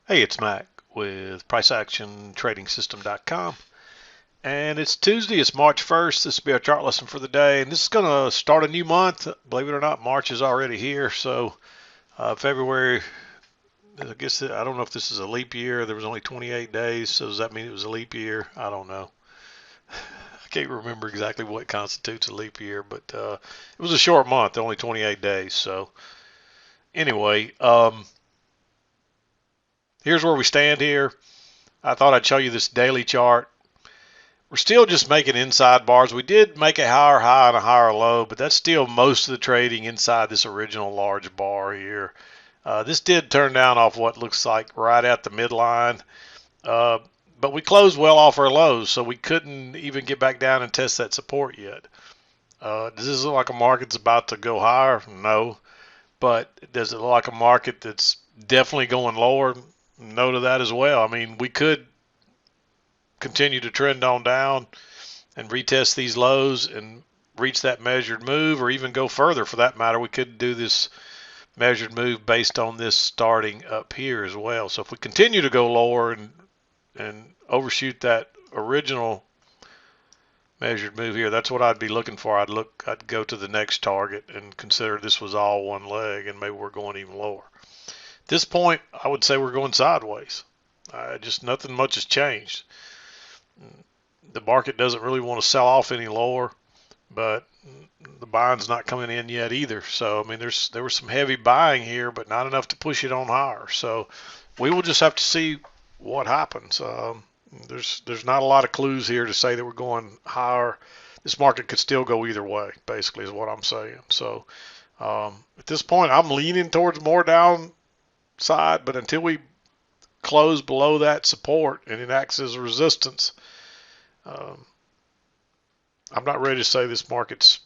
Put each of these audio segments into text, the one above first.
Hey, it's Mac with PriceActionTradingSystem.com, and it's Tuesday. It's March 1st. This will be our chart lesson for the day, and this is going to start a new month. Believe it or not, March is already here. So February, I guess I don't know if this is a leap year. There was only 28 days, so does that mean it was a leap year? I don't know. I can't remember exactly what constitutes a leap year, but it was a short month, only 28 days. So anyway, here's where we stand here. I thought I'd show you this daily chart. We're still just making inside bars. We did make a higher high and a higher low, but that's still most of the trading inside this original large bar here. This did turn down off what looks like right at the midline, uh, but we closed well off our lows, so we couldn't even get back down and test that support yet. Does this look like a market that's about to go higher? No. But does it look like a market that's definitely going lower? No to that as well. I mean, we could continue to trend on down and retest these lows and reach that measured move, or even go further for that matter. We could do this measured move based on this starting up here as well. So if we continue to go lower and overshoot that original measured move here, that's what I'd be looking for. I'd go to the next target and consider this was all one leg, and maybe we're going even lower. At this point, I would say we're going sideways. Just nothing much has changed. The market doesn't really want to sell off any lower, but the buying's not coming in yet either. So I mean, there was some heavy buying here, but not enough to push it on higher. So we will just have to see what happens. There's not a lot of clues here to say that we're going higher. This market could still go either way, basically, is what I'm saying. So at this point, I'm leaning towards more downside, but until we close below that support and it acts as a resistance, um, I'm not ready to say this market's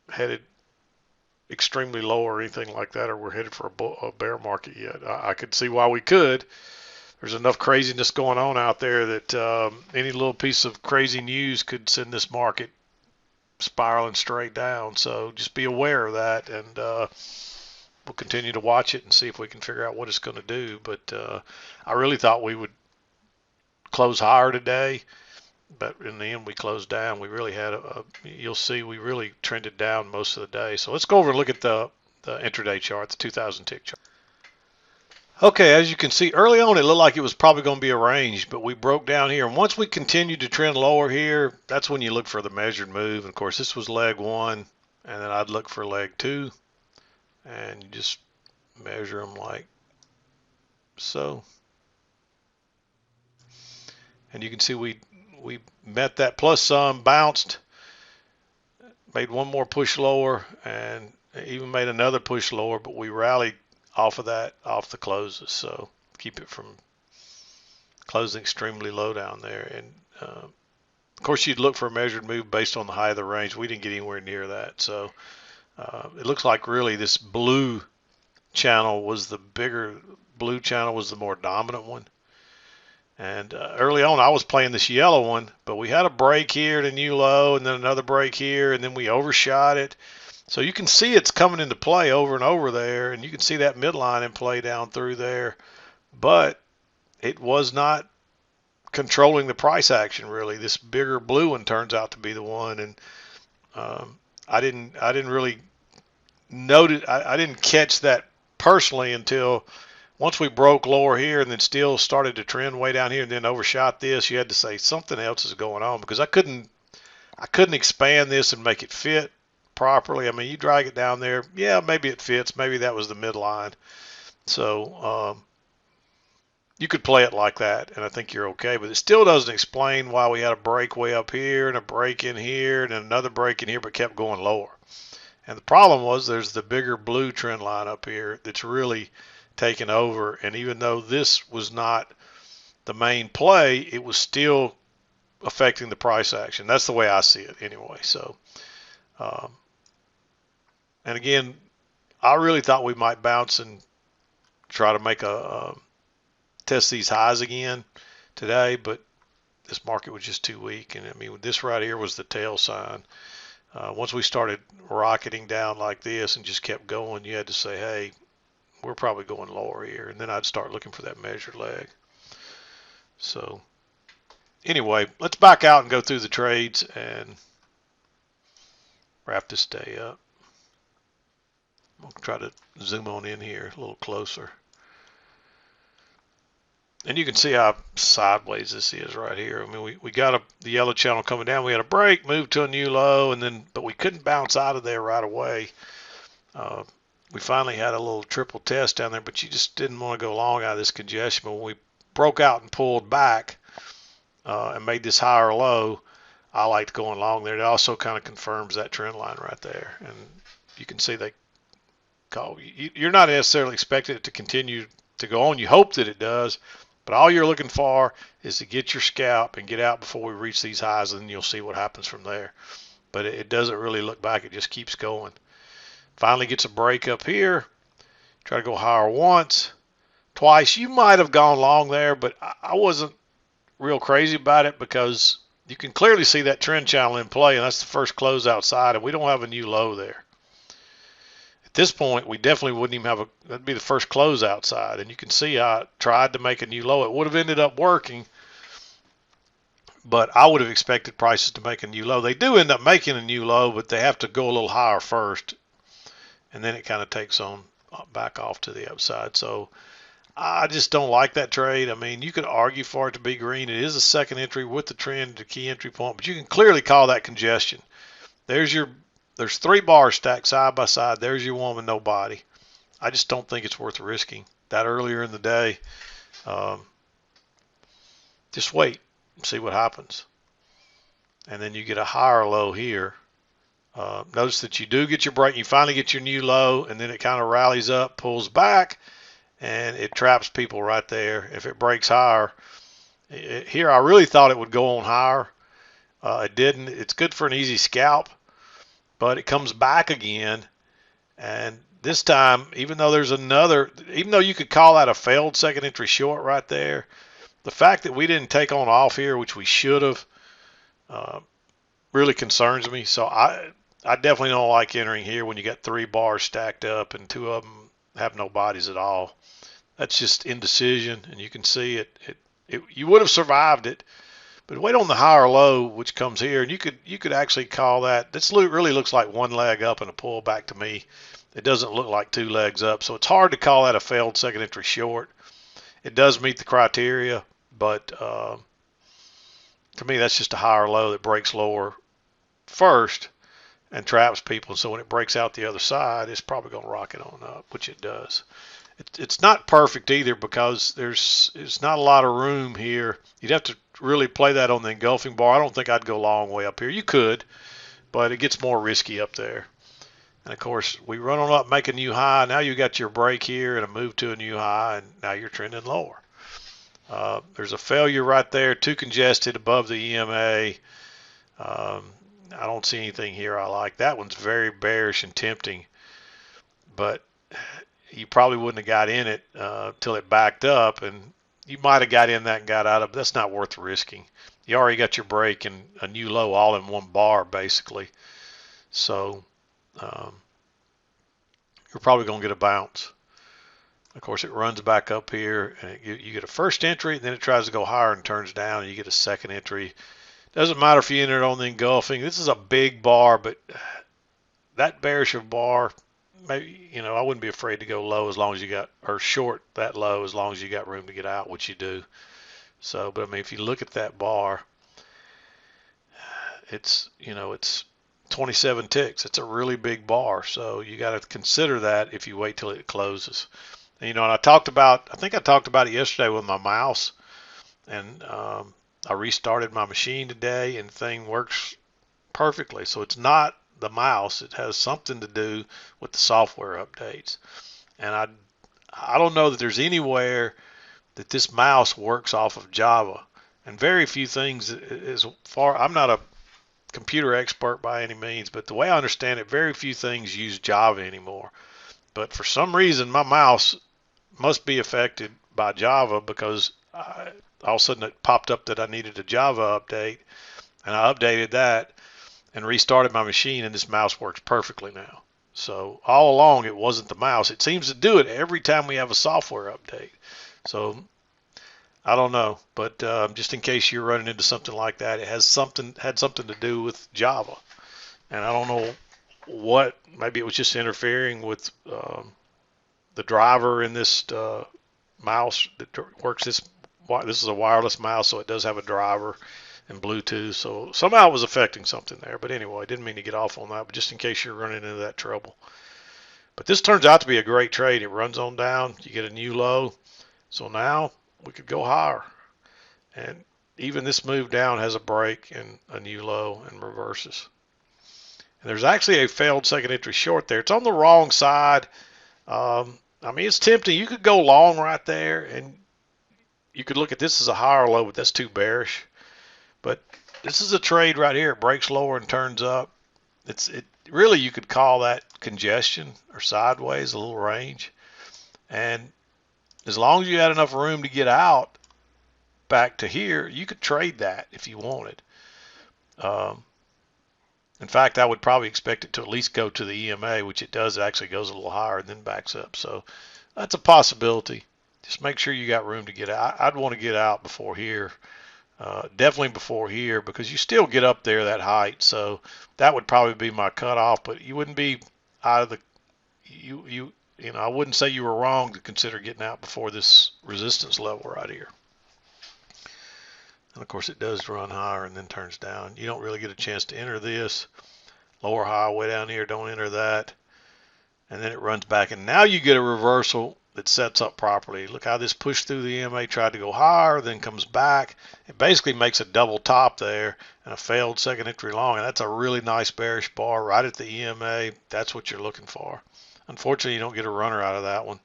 headed extremely low or anything like that, or we're headed for a bear market yet. I could see why we could. There's enough craziness going on out there that any little piece of crazy news could send this market spiraling straight down. So just be aware of that, and we'll continue to watch it and see if we can figure out what it's going to do. But I really thought we would close higher today, but in the end we closed down. We really had you'll see we really trended down most of the day. So let's go over and look at the intraday chart, the 2000 tick chart. Okay, as you can see early on it looked like it was probably going to be a range, but we broke down here, and once we continued to trend lower here, that's when you look for the measured move. And of course this was leg one, and then I'd look for leg two, and you just measure them like so. And you can see we met that plus some, bounced, made one more push lower, and even made another push lower, but we rallied off of that, off the closes. So keep it from closing extremely low down there. And of course, you'd look for a measured move based on the high of the range. We didn't get anywhere near that. So it looks like really this blue channel was the bigger, blue channel was the more dominant one. And early on, I was playing this yellow one, but we had a break here at a new low, and then another break here, and then we overshot it. So you can see it's coming into play over and over there, and you can see that midline in play down through there. But it was not controlling the price action really. This bigger blue one turns out to be the one, and I didn't really notice. I didn't catch that personally until once we broke lower here and then still started to trend way down here and then overshot this. You had to say something else is going on, because I couldn't expand this and make it fit properly. I mean, you drag it down there, yeah, maybe it fits. Maybe that was the midline. So you could play it like that, and I think you're okay. But it still doesn't explain why we had a break way up here and a break in here and another break in here, but kept going lower. And the problem was there's the bigger blue trend line up here that's really taken over. And even though this was not the main play, it was still affecting the price action. That's the way I see it anyway. So, um, and again, I really thought we might bounce and try to make a test these highs again today, but this market was just too weak. And I mean, this right here was the tail sign. Once we started rocketing down like this and just kept going, you had to say, hey, we're probably going lower here, and then I'd start looking for that measured leg. So anyway, let's back out and go through the trades and wrap this day up. We'll try to zoom on in here a little closer. And you can see how sideways this is right here. I mean, we got the yellow channel coming down. We had a break, moved to a new low, and then, but we couldn't bounce out of there right away. We finally had a little triple test down there, but you just didn't want to go long out of this congestion. But when we broke out and pulled back and made this higher low, I liked going long there. It also kind of confirms that trend line right there. And you can see they call, you're not necessarily expecting it to continue to go on. You hope that it does. But all you're looking for is to get your scalp and get out before we reach these highs, and then you'll see what happens from there. But it doesn't really look back. It just keeps going. Finally gets a break up here. Try to go higher once, twice. You might have gone long there, but I wasn't real crazy about it because you can clearly see that trend channel in play, and that's the first close outside, and we don't have a new low there. At this point, we definitely wouldn't even have that'd be the first close outside. And you can see I tried to make a new low. It would have ended up working, but I would have expected prices to make a new low. They do end up making a new low, but they have to go a little higher first. And then it kind of takes on back off to the upside. So I just don't like that trade. I mean, you could argue for it to be green. It is a second entry with the trend to key entry point, but you can clearly call that congestion. There's 3 bars stacked side by side. There's your one with no body. I just don't think it's worth risking that earlier in the day. Just wait and see what happens. And then you get a higher low here. Notice that you do get your break. You finally get your new low, and then it kind of rallies up, pulls back, and it traps people right there. If it breaks higher, here I really thought it would go on higher. It didn't. It's good for an easy scalp. But it comes back again, and this time, even though you could call that a failed second entry short right there, the fact that we didn't take on off here, which we should have, really concerns me. So I definitely don't like entering here when you got 3 bars stacked up and 2 of them have no bodies at all. That's just indecision, and you can see it. You would have survived it. But wait on the higher low, which comes here, and you could actually call that. This really looks like 1 leg up and a pullback to me. It doesn't look like 2 legs up, so it's hard to call that a failed second entry short. It does meet the criteria, but to me, that's just a higher low that breaks lower first and traps people. So when it breaks out the other side, it's probably going to rocket on up, which it does. It's not perfect either because there's not a lot of room here. You'd have to really play that on the engulfing bar. I don't think I'd go long way up here. You could, but it gets more risky up there. And of course, we run on up, make a new high. Now you got your break here and a move to a new high, and now you're trending lower. There's a failure right there, too congested above the EMA. I don't see anything here I like. That one's very bearish and tempting, but you probably wouldn't have got in it till it backed up, and you might have got in that and got out of it. That's not worth risking. You already got your break and a new low all in 1 bar, basically. So you're probably going to get a bounce. Of course, it runs back up here, and you get a first entry, and then it tries to go higher and turns down, and you get a second entry. Doesn't matter if you enter it on the engulfing. This is a big bar, but that bearish of bar, maybe, I wouldn't be afraid to go low as long as you got, or short that low as long as you got room to get out, which you do. So, but I mean, if you look at that bar, it's 27 ticks. It's a really big bar. So you got to consider that if you wait till it closes. And, and I think I talked about it yesterday with my mouse, and I restarted my machine today, and the thing works perfectly. So it's not the mouse. It has something to do with the software updates. And I don't know that there's anywhere that this mouse works off of Java. And very few things, as far, I'm not a computer expert by any means, but the way I understand it, very few things use Java anymore. But for some reason, my mouse must be affected by Java, because all of a sudden it popped up that I needed a Java update, and I updated that and restarted my machine, and this mouse works perfectly now. So all along it wasn't the mouse. It seems to do it every time we have a software update. So I don't know, but just in case you're running into something like that, it had something to do with Java, and I don't know what. Maybe it was just interfering with the driver in this mouse that works this. This is a wireless mouse, so it does have a driver and Bluetooth. So somehow it was affecting something there. But anyway, I didn't mean to get off on that, but just in case you're running into that trouble. But this turns out to be a great trade. It runs on down. You get a new low. So now we could go higher. And even this move down has a break and a new low and reverses. And there's actually a failed second entry short there. It's on the wrong side. I mean, it's tempting. You could go long right there, and you could look at this as a higher low, but that's too bearish. But this is a trade right here. It breaks lower and turns up. It really, you could call that congestion or sideways, a little range. And as long as you had enough room to get out back to here, you could trade that if you wanted. In fact, I would probably expect it to at least go to the EMA, which it does. It actually goes a little higher and then backs up. So that's a possibility. Just make sure you got room to get out. I'd want to get out before here. Definitely before here, because you still get up there that height. So that would probably be my cutoff, but you wouldn't be out of the, you know, I wouldn't say you were wrong to consider getting out before this resistance level right here. And of course it does run higher and then turns down. You don't really get a chance to enter this. Lower high way down here, don't enter that. And then it runs back, and now you get a reversal that sets up properly. Look how this pushed through the EMA, tried to go higher, then comes back. It basically makes a double top there and a failed second entry long, and that's a really nice bearish bar right at the EMA. That's what you're looking for. Unfortunately, you don't get a runner out of that one.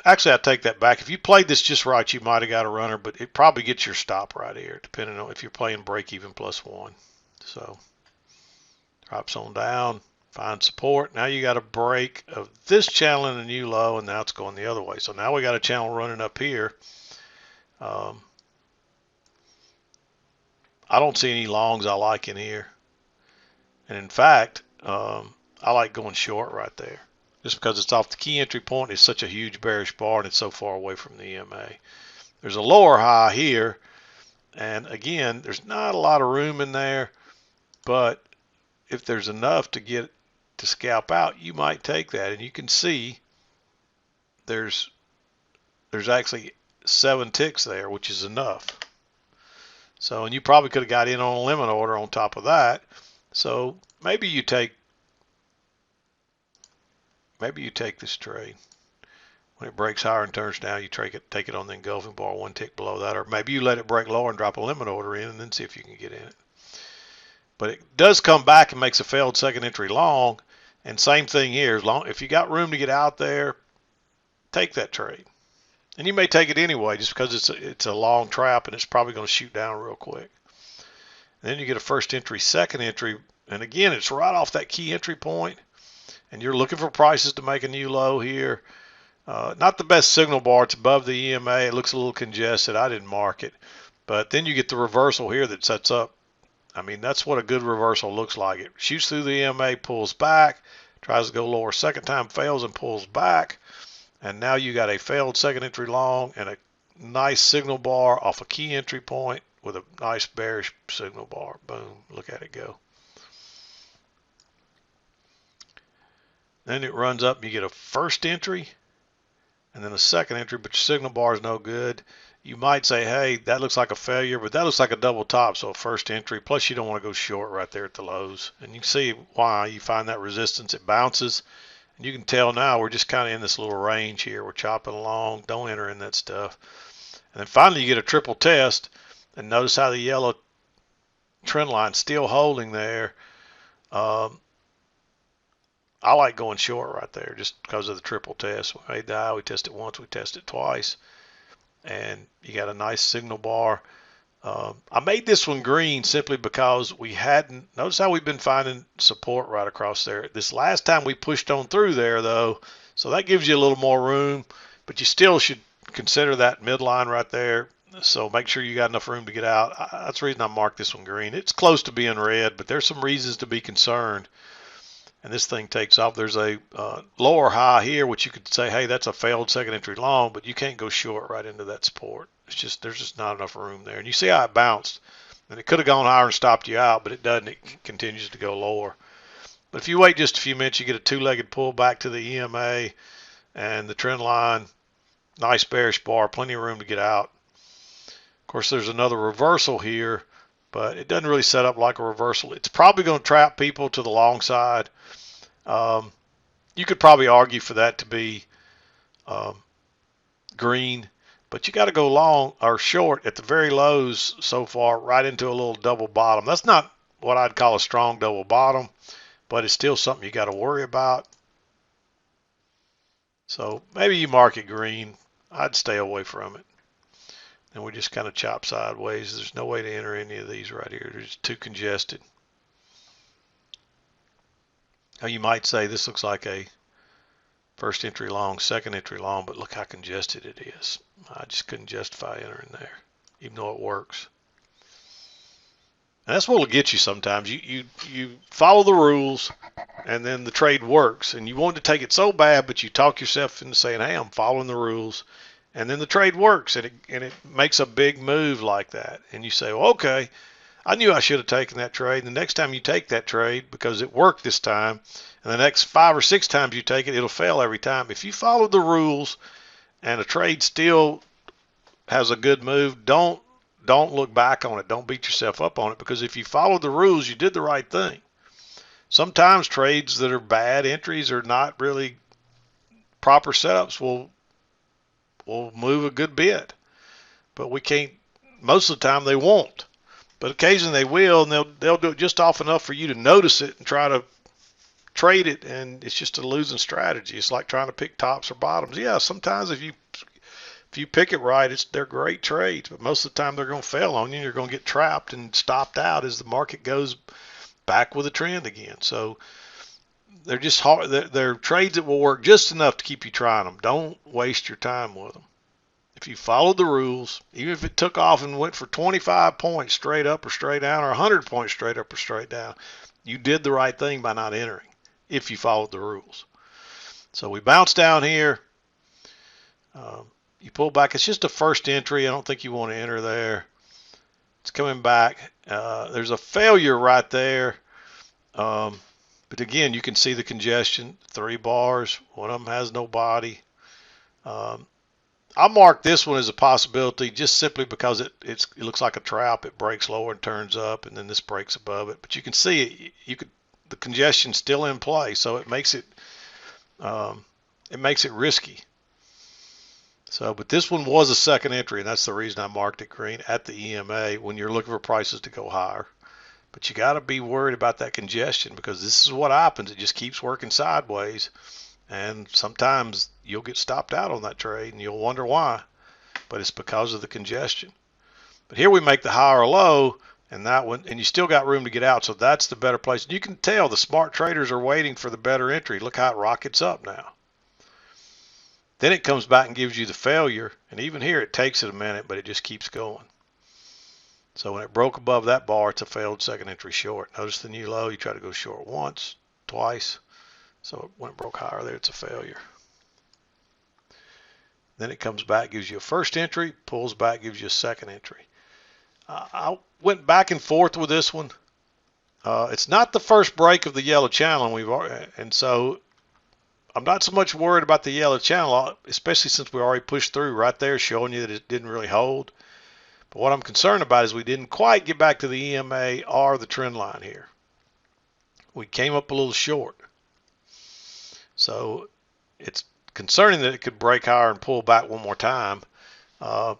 Actually, I take that back. If you played this just right, you might have got a runner, but it probably gets your stop right here, depending on if you're playing break even +1. So drops on down. Find support. Now you got a break of this channel and a new low, and now it's going the other way. So now we got a channel running up here. I don't see any longs I like in here. And in fact, I like going short right there. Just because it's off the key entry point, it's such a huge bearish bar, and it's so far away from the EMA. There's a lower high here. And again, there's not a lot of room in there, but if there's enough to get to scalp out, you might take that. And you can see there's actually 7 ticks there, which is enough. So, and you probably could have got in on a limit order on top of that. So maybe you take this trade. When it breaks higher and turns down, you take it on the engulfing bar 1 tick below that, or maybe you let it break lower and drop a limit order in and then see if you can get in it. But it does come back and makes a failed second entry long, and same thing here. If you got room to get out there, take that trade. And you may take it anyway just because it's a long trap and it's probably going to shoot down real quick. And then you get a first entry, second entry, and again, it's right off that key entry point, and you're looking for prices to make a new low here. Not the best signal bar. It's above the EMA. It looks a little congested. I didn't mark it. But then you get the reversal here that sets up. I mean, that's what a good reversal looks like. It shoots through the EMA, pulls back, tries to go lower, second time fails and pulls back. And now you got a failed second entry long and a nice signal bar off a key entry point with a nice bearish signal bar. Boom, look at it go. Then it runs up, you get a first entry and then a second entry, but your signal bar is no good. You might say, hey, that looks like a failure, but that looks like a double top, so a first entry. Plus, you don't want to go short right there at the lows. And you can see why you find that resistance. It bounces. And you can tell now we're just kind of in this little range here. We're chopping along. Don't enter in that stuff. And then finally, you get a triple test. And notice how the yellow trend line still holding there. I like going short right there just because of the triple test. We made the high. We test it once. We test it twice. And you got a nice signal bar. I made this one green simply because we hadn't, notice how we've been finding support right across there. This last time we pushed on through there though, so that gives you a little more room, but you still should consider that midline right there. So make sure you got enough room to get out. That's the reason I marked this one green. It's close to being red, but there's some reasons to be concerned. and this thing takes off. There's a lower high here, which you could say, hey, that's a failed second entry long, but you can't go short right into that support. It's just, there's just not enough room there. And you see how it bounced, and it could have gone higher and stopped you out, but it doesn't. It continues to go lower. But if you wait just a few minutes, you get a two-legged pull back to the EMA and the trend line. Nice bearish bar, plenty of room to get out. Of course, there's another reversal here, but it doesn't really set up like a reversal. It's probably going to trap people to the long side. You could probably argue for that to be green, but you got to go long or short at the very lows so far, right into a little double bottom. That's not what I'd call a strong double bottom, but it's still something you got to worry about. So maybe you mark it green. I'd stay away from it. And we just kind of chop sideways. There's no way to enter any of these right here. They're just too congested. Now you might say this looks like a first entry long, second entry long, but look how congested it is. I just couldn't justify entering there, even though it works. And that's what will get you sometimes. You follow the rules, and then the trade works. And you want to take it so bad, but you talk yourself into saying, hey, I'm following the rules. And then the trade works, and it makes a big move like that. And you say, well, okay, I knew I should have taken that trade. And the next time you take that trade, because it worked this time, and the next 5 or 6 times you take it, it'll fail every time. If you follow the rules and a trade still has a good move, don't look back on it. Don't beat yourself up on it, because if you follow the rules, you did the right thing. Sometimes trades that are bad entries or not really proper setups will move a good bit, but we can't. Most of the time they won't, but occasionally they will, and they'll do it just off enough for you to notice it and try to trade it, and it's just a losing strategy. It's like trying to pick tops or bottoms. Yeah, sometimes if you pick it right, they're great trades, but most of the time they're going to fail on you, and you're going to get trapped and stopped out as the market goes back with a trend again. So they're just hard. They're trades that will work just enough to keep you trying them. Don't waste your time with them. If you followed the rules, even if it took off and went for 25 points straight up or straight down, or 100 points straight up or straight down, you did the right thing by not entering, if you followed the rules. So we bounce down here. You pull back. It's just a first entry. I don't think you want to enter there. It's coming back. There's a failure right there. But again, you can see the congestion, 3 bars, one of them has no body. I mark this one as a possibility just simply because it looks like a trap. It breaks lower and turns up, and then this breaks above it. But you can see it, the congestion's still in play, so it makes it risky. So, but this one was a second entry, and that's the reason I marked it green at the EMA when you're looking for prices to go higher. But you got to be worried about that congestion, because this is what happens. It just keeps working sideways, and sometimes you'll get stopped out on that trade and you'll wonder why, but it's because of the congestion. But here we make the high or low, and that one, and you still got room to get out, so that's the better place. You can tell the smart traders are waiting for the better entry. Look how it rockets up now. Then it comes back and gives you the failure, and even here it takes it a minute, but it just keeps going. So when it broke above that bar, it's a failed second entry short. Notice the new low. You try to go short once, twice. So when it broke higher there, it's a failure. Then it comes back, gives you a first entry, pulls back, gives you a second entry. I went back and forth with this one. It's not the first break of the yellow channel, and so I'm not so much worried about the yellow channel, especially since we already pushed through right there, showing you that it didn't really hold. But what I'm concerned about is we didn't quite get back to the EMA or the trend line here. We came up a little short. So it's concerning that it could break higher and pull back one more time. But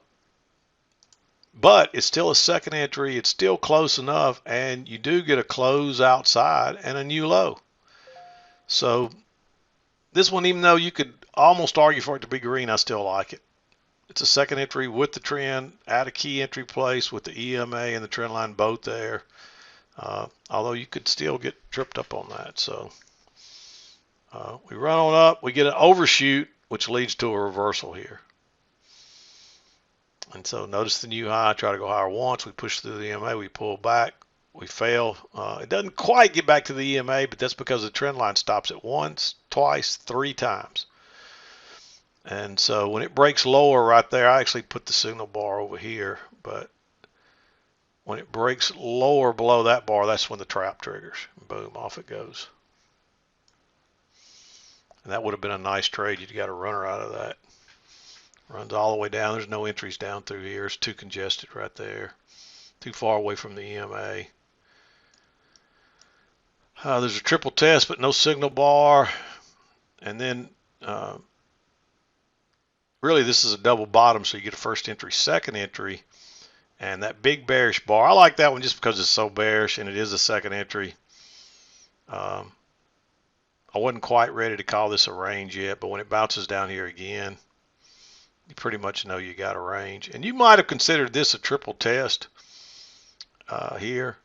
it's still a second entry. It's still close enough, and you do get a close outside and a new low. So this one, even though you could almost argue for it to be green, I still like it. It's a second entry with the trend at a key entry place with the EMA and the trend line both there. Although you could still get tripped up on that. So we run on up, we get an overshoot, which leads to a reversal here. And so notice the new high, try to go higher once, we push through the EMA, we pull back, we fail. It doesn't quite get back to the EMA, but that's because the trend line stops at once, twice, 3 times. And so when it breaks lower right there, I actually put the signal bar over here, but when it breaks lower below that bar, that's when the trap triggers. Boom, off it goes. And that would have been a nice trade. You'd got a runner out of that. Runs all the way down. There's no entries down through here. It's too congested right there. Too far away from the EMA. There's a triple test, but no signal bar. And then really this is a double bottom, so you get a first entry, second entry, and that big bearish bar. I like that one just because it's so bearish and it is a second entry. I wasn't quite ready to call this a range yet, but when it bounces down here again, you pretty much know you got a range. And you might have considered this a triple test here,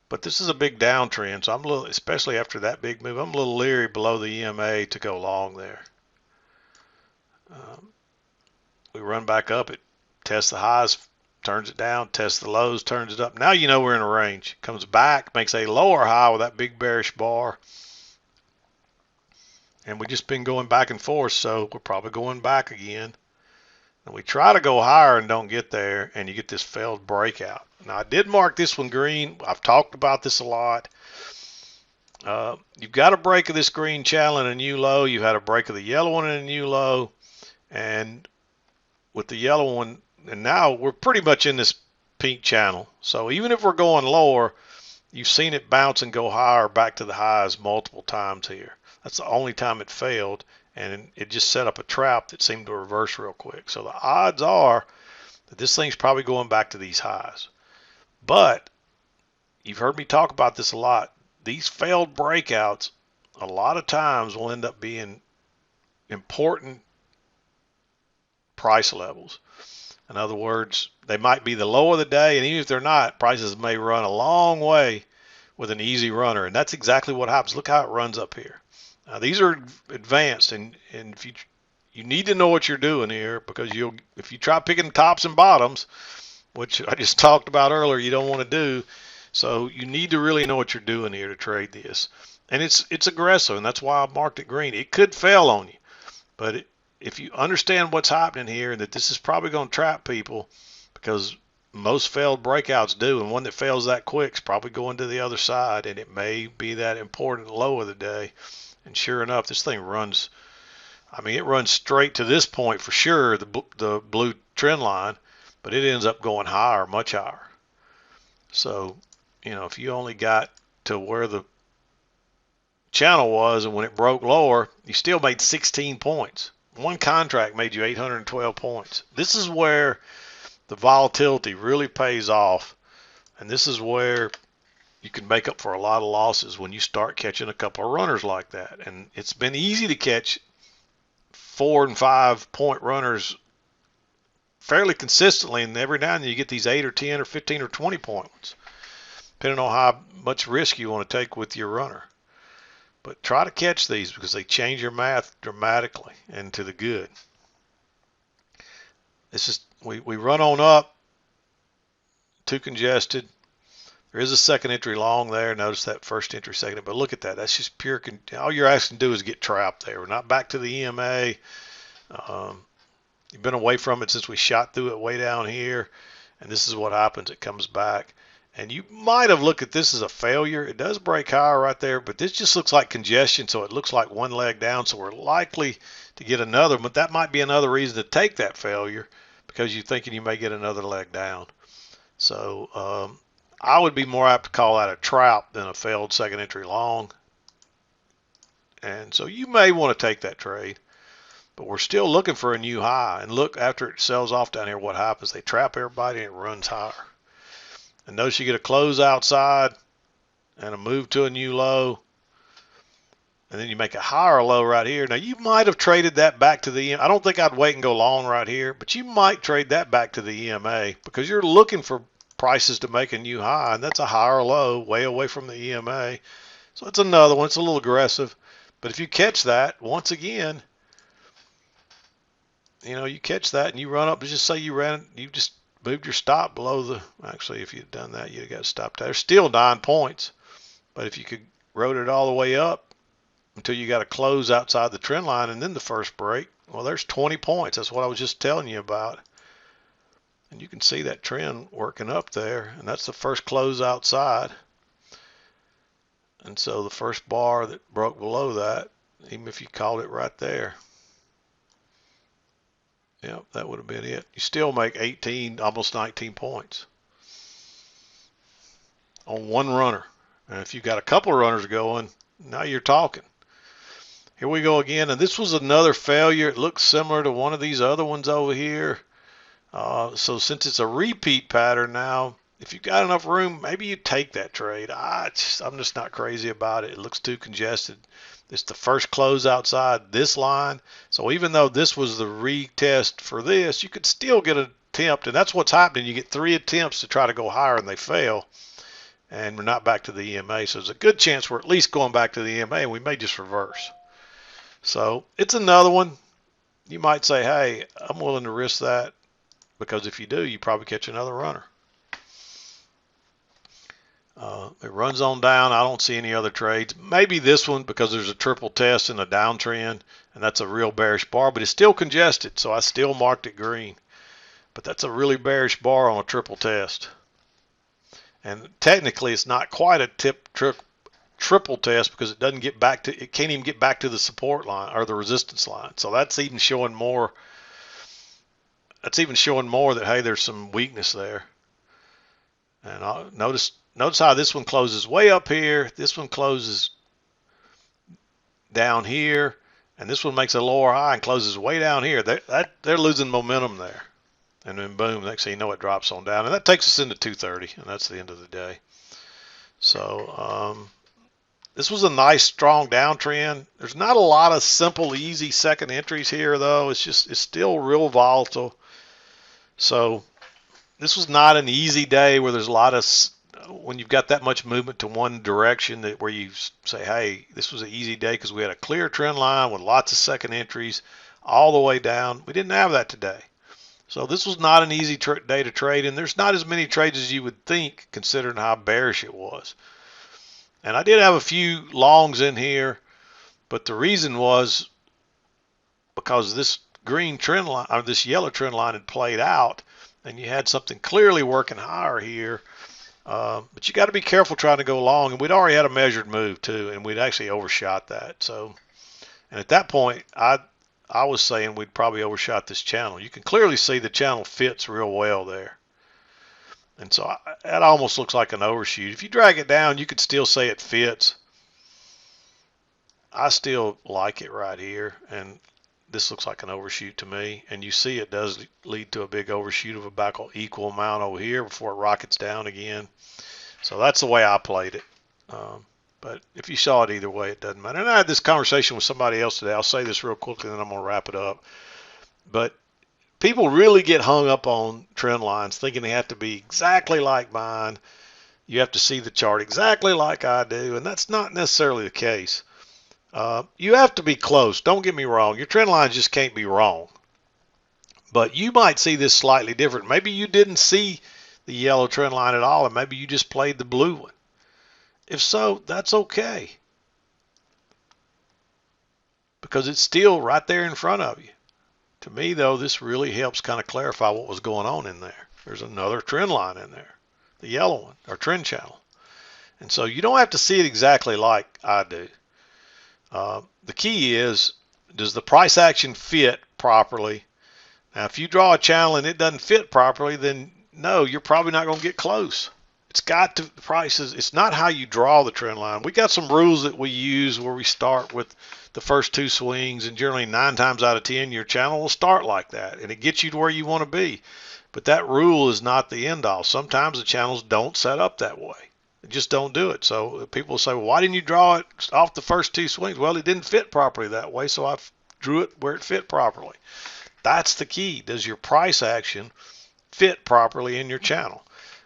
but this is a big downtrend, so I'm a little, especially after that big move, I'm a little leery below the EMA to go long there. We run back up, it tests the highs, turns it down, tests the lows, turns it up. Now you know we're in a range. Comes back, makes a lower high with that big bearish bar. And we've just been going back and forth, so we're probably going back again. And we try to go higher and don't get there, and you get this failed breakout. Now, I did mark this one green. I've talked about this a lot. You've got a break of this green channel and a new low. You had a break of the yellow one and a new low. And with the yellow one, and now we're pretty much in this pink channel. So even if we're going lower, you've seen it bounce and go higher back to the highs multiple times here. That's the only time it failed, and it just set up a trap that seemed to reverse real quick. So the odds are that this thing's probably going back to these highs. But you've heard me talk about this a lot. These failed breakouts a lot of times will end up being important price levels. In other words, they might be the low of the day, and even if they're not, prices may run a long way with an easy runner, and that's exactly what happens. Look how it runs up here. Now, these are advanced, and if you need to know what you're doing here, because if you try picking tops and bottoms, which I just talked about earlier, you don't want to do. So you need to really know what you're doing here to trade this. And it's aggressive, and that's why I marked it green. It could fail on you, but if you understand what's happening here and that this is probably going to trap people, because most failed breakouts do, and one that fails that quick is probably going to the other side, and it may be that important low of the day. And sure enough, this thing runs, I mean, it runs straight to this point for sure, the blue trend line, but it ends up going higher, much higher. So, you know, if you only got to where the channel was, and when it broke lower, you still made 16 points. One contract made you 812 points. This is where the volatility really pays off, and this is where you can make up for a lot of losses when you start catching a couple of runners like that. And it's been easy to catch 4 and 5 point runners fairly consistently, and every now and then you get these 8 or 10 or 15 or 20 point ones, depending on how much risk you want to take with your runner. But try to catch these because they change your math dramatically and to the good. This is we run on up, too congested. There is a second entry long there. Notice that first entry, second, but look at that. That's just pure. All you're asking to do is get trapped there. We're not back to the EMA. You've been away from it since we shot through it way down here, and this is what happens. It comes back. And you might have looked at this as a failure. It does break higher right there, but this just looks like congestion, so it looks like one leg down, so we're likely to get another, but that might be another reason to take that failure because you're thinking you may get another leg down. So I would be more apt to call that a trap than a failed second entry long. And so you may want to take that trade, but we're still looking for a new high. And look, after it sells off down here, what happens? They trap everybody and it runs higher. And notice you get a close outside and a move to a new low. And then you make a higher low right here. Now, you might have traded that back to the EMA. I don't think I'd wait and go long right here, but you might trade that back to the EMA because you're looking for prices to make a new high, and that's a higher low way away from the EMA. So it's another one. It's a little aggressive. But if you catch that, once again, you know, you catch that and you run up, just say you just moved your stop below the, actually if you'd done that, you'd have got stopped there. Still 9 points, but if you could rode it all the way up until you got a close outside the trend line and then the first break, well, there's 20 points. That's what I was just telling you about. And you can see that trend working up there, and that's the first close outside. And so the first bar that broke below that, even if you called it right there, yeah, that would have been it. You still make 18, almost 19 points on one runner. And if you've got a couple of runners going, now you're talking. Here we go again, and this was another failure. It looks similar to one of these other ones over here. So since it's a repeat pattern now, if you've got enough room, maybe you take that trade. I'm just not crazy about it. It looks too congested. It's the first close outside this line. So even though this was the retest for this, you could still get an attempt. And that's what's happening. You get 3 attempts to try to go higher and they fail. And we're not back to the EMA. So there's a good chance we're at least going back to the EMA and we may just reverse. So it's another one. You might say, hey, I'm willing to risk that. Because if you do, you probably catch another runner. It runs on down. I don't see any other trades. Maybe this one because there's a triple test and a downtrend, and that's a real bearish bar, but it's still congested, so I still marked it green. But that's a really bearish bar on a triple test. And technically, it's not quite a triple test because it doesn't get back to, it can't even get back to the support line or the resistance line. So that's even showing more. That's even showing more that, hey, there's some weakness there. And notice how this one closes way up here. This one closes down here. And this one makes a lower high and closes way down here. They're losing momentum there. And then boom, next thing you know, it drops on down. And that takes us into 230. And that's the end of the day. So this was a nice, strong downtrend. There's not a lot of simple, easy second entries here, though. It's still real volatile. So this was not an easy day where there's a lot of, when you've got that much movement to one direction, that where you say, hey, this was an easy day because we had a clear trend line with lots of second entries all the way down. We didn't have that today. So this was not an easy day to trade, and there's not as many trades as you would think considering how bearish it was. And I did have a few longs in here, but the reason was because this green trend line, or this yellow trend line had played out, and you had something clearly working higher here. But you got to be careful trying to go long, and we'd already had a measured move too, and we'd actually overshot that. So, and at that point, I was saying we'd probably overshot this channel. You can clearly see the channel fits real well there. And so that almost looks like an overshoot. If you drag it down, you could still say it fits. I still like it right here, and this looks like an overshoot to me. And you see it does lead to a big overshoot of about equal amount over here before it rockets down again. So that's the way I played it. But if you saw it either way, it doesn't matter. And I had this conversation with somebody else today. I'll say this real quickly, and then I'm going to wrap it up. But people really get hung up on trend lines, thinking they have to be exactly like mine. You have to see the chart exactly like I do, and that's not necessarily the case. You have to be close. Don't get me wrong. Your trend lines just can't be wrong. But you might see this slightly different. Maybe you didn't see the yellow trend line at all, and maybe you just played the blue one. If so, that's okay. Because it's still right there in front of you. To me, though, this really helps kind of clarify what was going on in there. There's another trend line in there, the yellow one, or trend channel. And so you don't have to see it exactly like I do. The key is, does the price action fit properly? Now, if you draw a channel and it doesn't fit properly, then no, you're probably not going to get close. It's got to, the prices, it's not how you draw the trend line. We got some rules that we use where we start with the first 2 swings, and generally 9 times out of 10, your channel will start like that, and it gets you to where you want to be. But that rule is not the end all. Sometimes the channels don't set up that way. They just don't do it. So people say, well, why didn't you draw it off the first 2 swings? Well, it didn't fit properly that way, so I drew it where it fit properly. That's the key. Does your price action fit properly in your channel?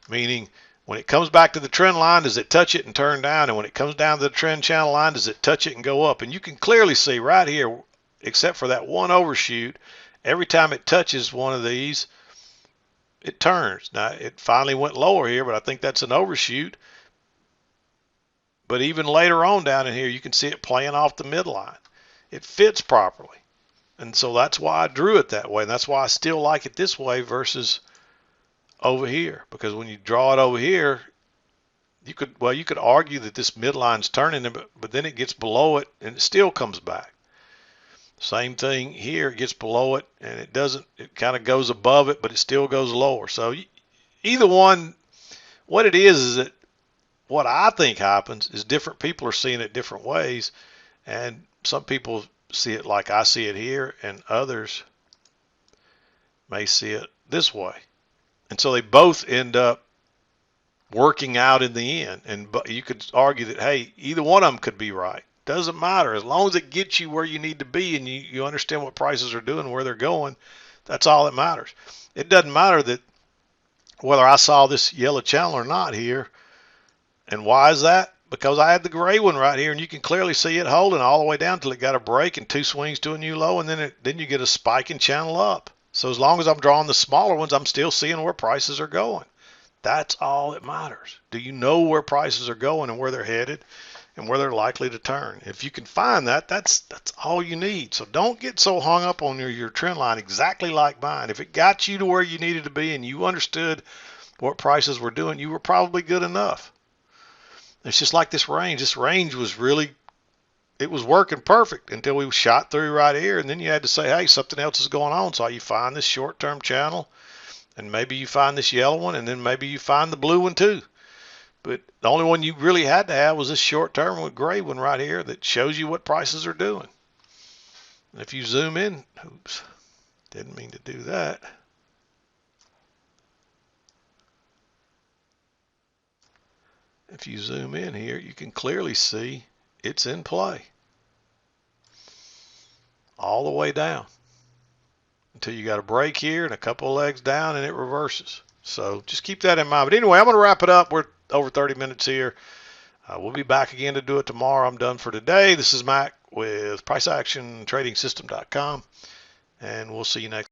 Meaning, when it comes back to the trend line, does it touch it and turn down? And when it comes down to the trend channel line, does it touch it and go up? And you can clearly see right here, except for that one overshoot, every time it touches one of these, it turns. Now, it finally went lower here, but I think that's an overshoot. But even later on down in here, you can see it playing off the midline. It fits properly. And so that's why I drew it that way. And that's why I still like it this way versus over here. Because when you draw it over here, you could argue that this midline's turning, but then it gets below it and it still comes back. Same thing here, it gets below it and it doesn't, it kind of goes above it, but it still goes lower. So either one, what it is that what I think happens is different people are seeing it different ways, and some people see it like I see it here, and others may see it this way. And so they both end up working out in the end. And you could argue that, hey, either one of them could be right. Doesn't matter. As long as it gets you where you need to be and you understand what prices are doing, where they're going, that's all that matters. It doesn't matter that whether I saw this yellow channel or not here. And why is that? Because I had the gray one right here, and you can clearly see it holding all the way down till it got a break and two swings to a new low, and then you get a spiking channel up. So as long as I'm drawing the smaller ones, I'm still seeing where prices are going. That's all that matters. Do you know where prices are going and where they're headed and where they're likely to turn? If you can find that, that's all you need. So don't get so hung up on your trend line exactly like mine. If it got you to where you needed to be and you understood what prices were doing, you were probably good enough. It's just like this range. This range was really, it was working perfect until we shot through right here. And then you had to say, hey, something else is going on. So you find this short-term channel, and maybe you find this yellow one, and then maybe you find the blue one too. But the only one you really had to have was this short-term with gray one right here that shows you what prices are doing. And if you zoom in, oops, didn't mean to do that. If you zoom in here, you can clearly see it's in play all the way down until you got a break here and a couple of legs down and it reverses. So just keep that in mind. But anyway, I'm going to wrap it up. We're over 30 minutes here. We'll be back again to do it tomorrow. I'm done for today. This is Mac with PriceActionTradingSystem.com, and we'll see you next